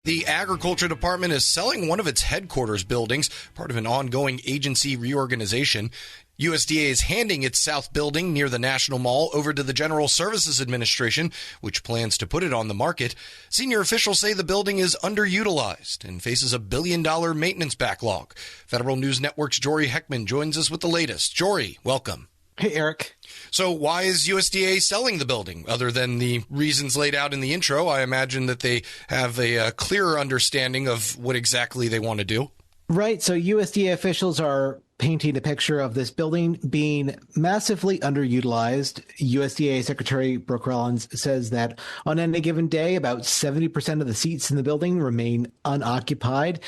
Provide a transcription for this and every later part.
The Agriculture Department is selling one of its headquarters buildings, part of an ongoing agency reorganization. USDA is handing its south building near the National Mall over to the General Services Administration, which plans to put it on the market. Senior officials say the building is underutilized and faces $1 billion maintenance backlog. Federal News Network's Jory Heckman joins us with the latest. Jory, welcome. Hey, Eric. So why is USDA selling the building? Other than the reasons laid out in the intro, I imagine that they have a clearer understanding of what exactly they want to do. Right. So USDA officials are painting a picture of this building being massively underutilized. USDA Secretary Brooke Rollins says that on any given day, about 70% of the seats in the building remain unoccupied.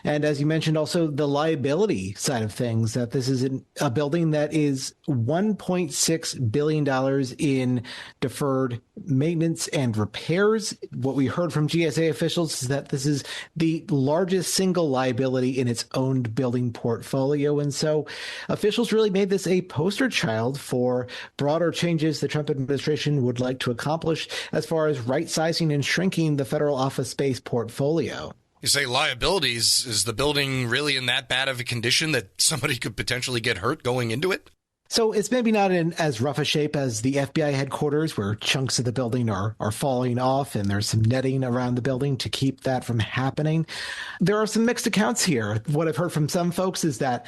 And as you mentioned, also the liability side of things, that this is a building that is $1.6 billion in deferred maintenance and repairs. What we heard from GSA officials is that this is the largest single liability in its owned building portfolio. And so officials really made this a poster child for broader changes the Trump administration would like to accomplish as far as right-sizing and shrinking the federal office space portfolio. You say liabilities. Is the building really in that bad of a condition that somebody could potentially get hurt going into it? So it's maybe not in as rough a shape as the FBI headquarters, where chunks of the building are falling off and there's some netting around the building to keep that from happening. There are some mixed accounts here. What I've heard from some folks is that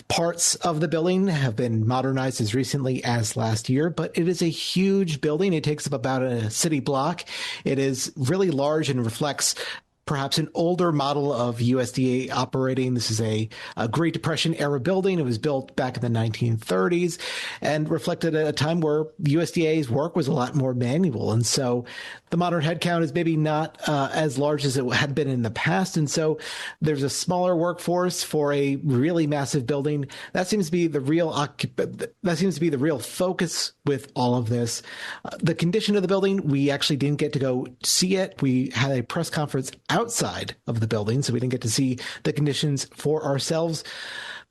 parts of the building have been modernized as recently as last year, but it is a huge building. It takes up about a city block. It is really large and reflects perhaps an older model of USDA operating. This is a Great Depression era building. It was built back in the 1930s and reflected at a time where USDA's work was a lot more manual. And so the modern headcount is maybe not as large as it had been in the past. And so there's a smaller workforce for a really massive building. That seems to be the real focus with all of this. The condition of the building, we actually didn't get to go see it. We had a press conference outside of the building, so we didn't get to see the conditions for ourselves.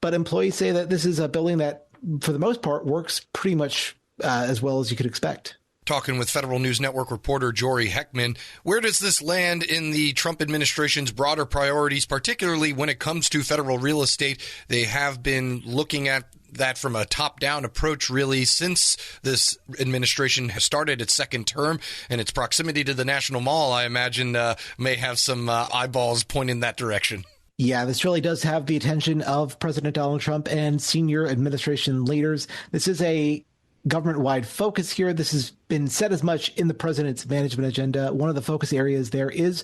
But employees say that this is a building that, for the most part, works pretty much as well as you could expect. Talking with Federal News Network reporter Jory Heckman, where does this land in the Trump administration's broader priorities, particularly when it comes to federal real estate? They have been looking at that from a top-down approach, really, since this administration has started its second term, and its proximity to the National Mall, I imagine, may have some eyeballs pointing that direction. Yeah, this really does have the attention of President Donald Trump and senior administration leaders. This is a government-wide focus here. This has been said as much in the president's management agenda. One of the focus areas there is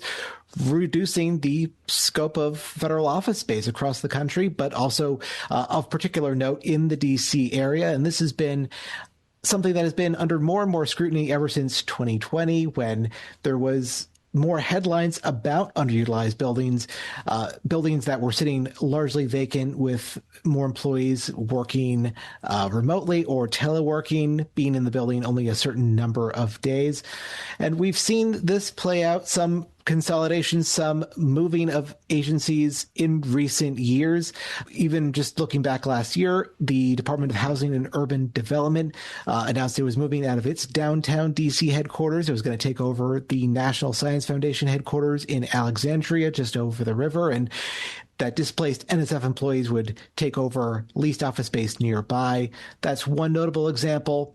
reducing the scope of federal office space across the country, but also of particular note in the D.C. area. And this has been something that has been under more and more scrutiny ever since 2020, when there was more headlines about underutilized buildings, buildings that were sitting largely vacant with more employees working remotely or teleworking, being in the building only a certain number of days. And we've seen this play out, some consolidation, some moving of agencies in recent years. Even just looking back last year, the Department of Housing and Urban Development announced it was moving out of its downtown D.C. headquarters. It was going to take over the National Science Foundation headquarters in Alexandria, just over the river. And that displaced NSF employees would take over leased office space nearby. That's one notable example.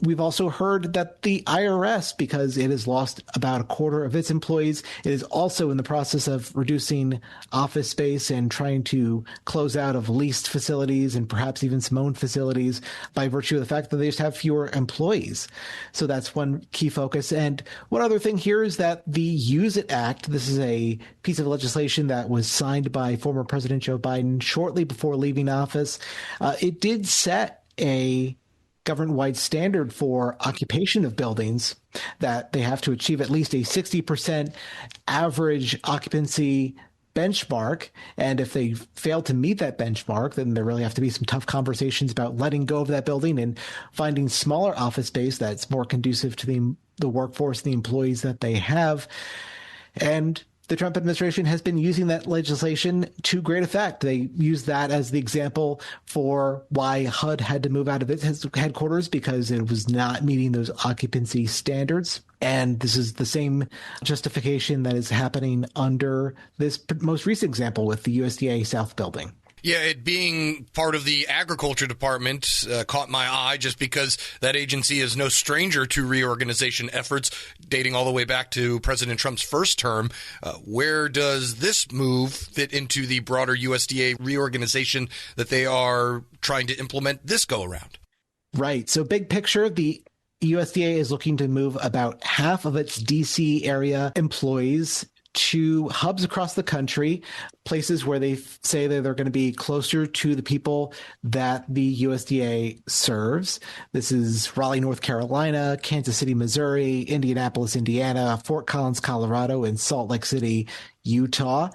We've also heard that the IRS, because it has lost about a quarter of its employees, it is also in the process of reducing office space and trying to close out of leased facilities and perhaps even some owned facilities by virtue of the fact that they just have fewer employees. So that's one key focus. And one other thing here is that the Use It Act, this is a piece of legislation that was signed by former President Joe Biden shortly before leaving office. It did set a government-wide standard for occupation of buildings, that they have to achieve at least a 60% average occupancy benchmark. And if they fail to meet that benchmark, then there really have to be some tough conversations about letting go of that building and finding smaller office space that's more conducive to the workforce, the employees that they have. And the Trump administration has been using that legislation to great effect. They used that as the example for why HUD had to move out of its headquarters because it was not meeting those occupancy standards. And this is the same justification that is happening under this most recent example with the USDA South building. Yeah, it being part of the Agriculture Department caught my eye just because that agency is no stranger to reorganization efforts dating all the way back to President Trump's first term. Where does this move fit into the broader USDA reorganization that they are trying to implement this go around? Right. So big picture, the USDA is looking to move about half of its DC area employees to hubs across the country, places where they say that they're going to be closer to the people that the USDA serves. This is Raleigh, North Carolina, Kansas City, Missouri, Indianapolis, Indiana, Fort Collins, Colorado, and Salt Lake City, Utah.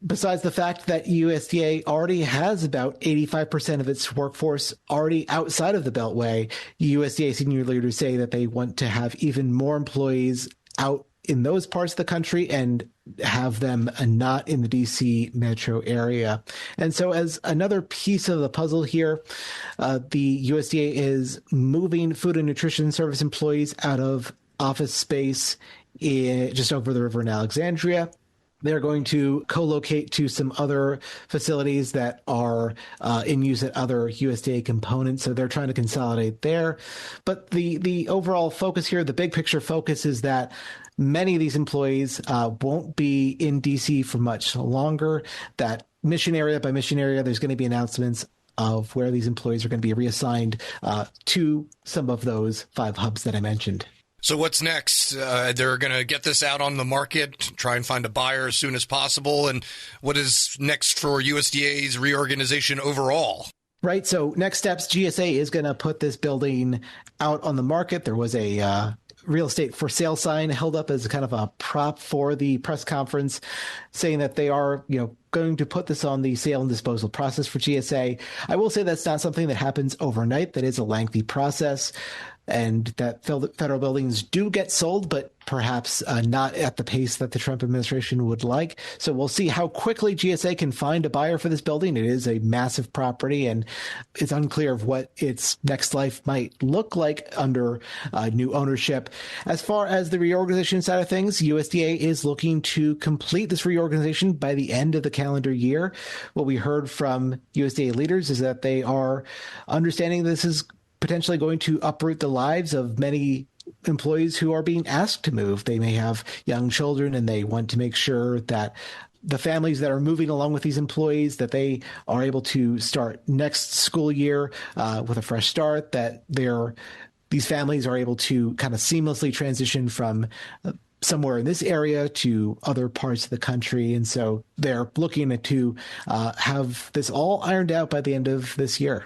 Besides the fact that USDA already has about 85% of its workforce already outside of the Beltway, USDA senior leaders say that they want to have even more employees out in those parts of the country and have them not in the DC metro area. And so as another piece of the puzzle here, the USDA is moving food and nutrition service employees out of office space just over the river in Alexandria. They're going to co-locate to some other facilities that are in use at other USDA components. So they're trying to consolidate there. But the overall focus here, the big picture focus is that many of these employees won't be in DC for much longer. That mission area by mission area, there's going to be announcements of where these employees are going to be reassigned to some of those 5 hubs that I mentioned. So what's next? They're going to get this out on the market, try and find a buyer as soon as possible. And what is next for USDA's reorganization overall? Right. So next steps, GSA is going to put this building out on the market. There was a real estate for sale sign held up as kind of a prop for the press conference, saying that they are, going to put this on the sale and disposal process for GSA. I will say that's not something that happens overnight. That is a lengthy process. And that federal buildings do get sold, but perhaps not at the pace that the Trump administration would like. So we'll see how quickly GSA can find a buyer for this building. It is a massive property, and it's unclear of what its next life might look like under new ownership. As far as the reorganization side of things, USDA is looking to complete this reorganization by the end of the calendar year. What we heard from USDA leaders is that they are understanding this is potentially going to uproot the lives of many employees who are being asked to move. They may have young children, and they want to make sure that the families that are moving along with these employees, that they are able to start next school year with a fresh start, that these families are able to kind of seamlessly transition from somewhere in this area to other parts of the country. And so they're looking to have this all ironed out by the end of this year.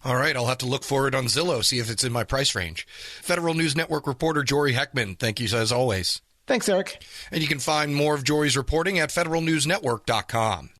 All right, I'll have to look for it on Zillow, see if it's in my price range. Federal News Network reporter Jory Heckman, thank you as always. Thanks, Eric. And you can find more of Jory's reporting at federalnewsnetwork.com.